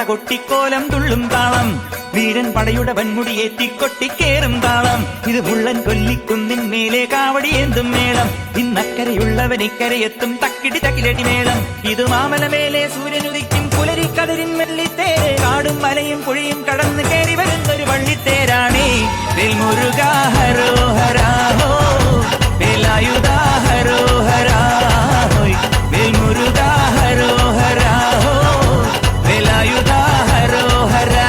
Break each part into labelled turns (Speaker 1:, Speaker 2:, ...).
Speaker 1: കൊട്ടിക്കോലം തുള്ളും താളം വീരൻ പടയുടെ വൻമുടിയേറ്റിക്കൊട്ടിക്കേറും താളം ഇത് മുള്ളൻ കൊല്ലിക്കുന്നിൻ മേലെ കാവടിയേന്തും മേളം ഇന്നക്കരയുള്ളവൻ ഇക്കരയെത്തും തക്കിടി തക്കിലടി മേളം ഇത് മാമലമേലെ സൂര്യനുദിക്കും പുലരിക്കതിരിൻ വെള്ളിത്തേര് കാടും മലയും പുഴയും കടന്നു കയറി വരുന്നൊരു വള്ളിത്തേരാണേ വേൽമുരുകാ ഹരോഹരാ ഹോ വേലായുധാ ഹരോഹരാ ഹോയ് വേൽമുരുകാ ഹരോഹരാ ഹോ വേലായുധാ ഹരോഹരാ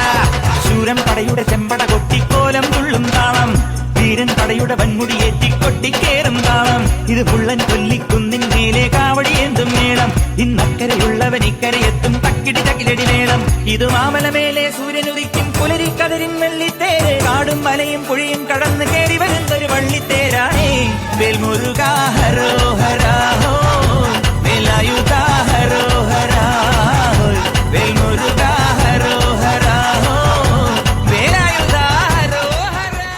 Speaker 1: ശൂരൻ പടയുടെ ചെമ്പട കൊട്ടിക്കോലം തുള്ളും താളം വീരൻ പടയുടെ വൻമുടിയേറ്റിക്കൊട്ടിക്കേറും താളം ഇത് മുള്ളൻ കൊല്ലിക്കുന്നിൻ മേലെ കാവടിയേന്തും മേളം ഇന്നക്കരയുള്ളവൻ ഇക്കരയെത്തും തക്കിടി തക്കിലടി മേളം ഇത് മാമലമേലെ സൂര്യനുദിക്കും പുലരിക്കതിരിൻ വെള്ളിത്തേര് കാടും മലയും പുഴയും കടന്നു കയറി വരുന്നൊരു വള്ളിത്തേരാണേ വേൽമുരുകാ ഹരോഹരാ ഹോ വേലായുധാ ഹരോഹരാ ഹോയ് വേൽമുരുകാ ഹരോഹരാ ഹോ വേലായുധാ ഹരോഹരാ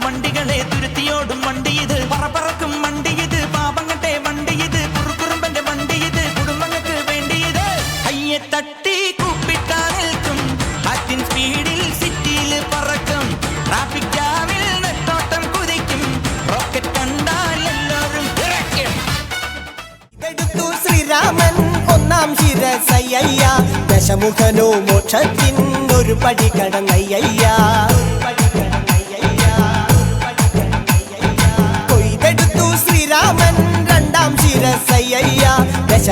Speaker 1: വണ്ടികളെ തുരുത്തിയോടും വണ്ടി ഇത് പറപ്പറക്കും വണ്ടി ഇത് പാപങ്ങട്ടെ വണ്ടി ഇത് കുറുക്കുറുമ്പന്റെ വണ്ടി ഇത് കുടുംബങ്ങൾക്ക് വേണ്ടി ഇത് അയ്യെ തട്ടി കൂപ്പിട്ടാ നിൽക്കും കാറ്റിൻ സ്പീഡിൽ സിറ്റിയിൽ പറക്കും ട്രാഫിക് ജാമിൽ നെട്ടോട്ടം കുതിക്കും റോക്കറ്റ് കണ്ടാൽ എല്ലാവരും ഇറക്കും
Speaker 2: ഇതെടുത്തു ശ്രീരാമൻ ഒന്നാം ശിരസയ്യ ദശമുഖനോ മോക്ഷത്തിൻ ഒരു പടി കടന്നയ്യ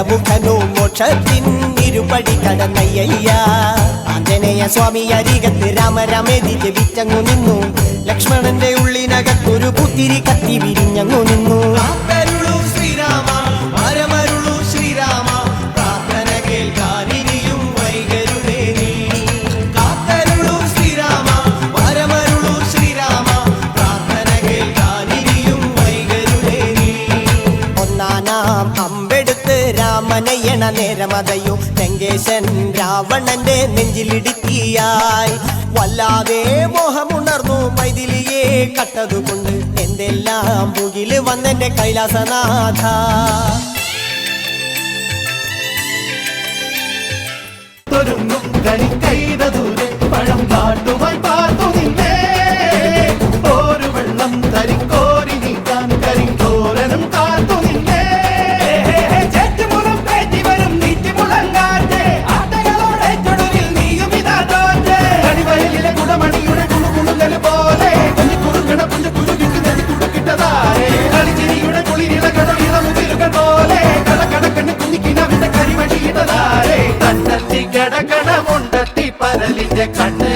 Speaker 2: ഗജമുഖനോ മോക്ഷത്തിൻ ഇരുപടി കടന്നയ്യ ആഞ്ജനേയ സ്വാമി അരികത്ത് രാമരാമേതി ജപിച്ചങ്ങു നിന്നു ലക്ഷ്മണന്റെ ഉള്ളിനകത്തൊരു പുത്തിരി കത്തി വിരിഞ്ഞങ്ങു നിന്നു കാത്തരുളൂ ശ്രീരാമ പരമരുളൂ ശ്രീരാമ പ്രാർത്ഥന കേൾക്കാനിരിയും വൈകരുതേ നീ കാത്തരുളൂ ശ്രീരാമ പരമരുളൂ ശ്രീരാമ പ്രാർത്ഥന കേൾക്കാനിരിയും വൈകരുതേ നീ ഒന്നാനാം അമ്പെടുത്ത് രാമനയണ നേരമതയോ ലങ്കേശൻ രാവണന്റെ നെഞ്ചിലിടുക്കിയായി വല്ലാതെ മോഹമുണർന്നു മൈഥിലിയെ കട്ടതുകൊണ്ട് എന്തെല്ലാം മുകില് വന്നെന്റെ കൈലാസനാഥ
Speaker 3: പഴം കാട്ടുമായി പാർത്തു നിന്നേ ഒരു വെള്ളം തരിക്കോരി നീക്കാൻ കരിക്കോരനും കാത്തു നിന്നേ ചേറ്റുമുളം പേറ്റി വരും നീറ്റിമുളങ്കാറ്റ് ആട്ടകളോടെ ചുടലിൽ നീയും ഇതാ തോറ്റ് കണിവയലിലെ കുടമണിയുടെ കുണുകുണുങ്ങൽ പോലെ കുഞ്ഞുകുറുക്കണ കുഞ്ഞു കുരുകിട്ട് നെടി കുടുക്കിട്ടതാരേ കളിച്ചിരിയുടെ കുളിരിളകണ ഇളമുതിരുകൾ പോലെ കടക്കടക്കണ്ണ് കുഞ്ഞിക്കിനവിന്റെ കരിവടിയിട്ടതാരേ കണ്ണത്തി കിടക്കണ മുണ്ടത്തി പരലിന്റെ കണ്ണ്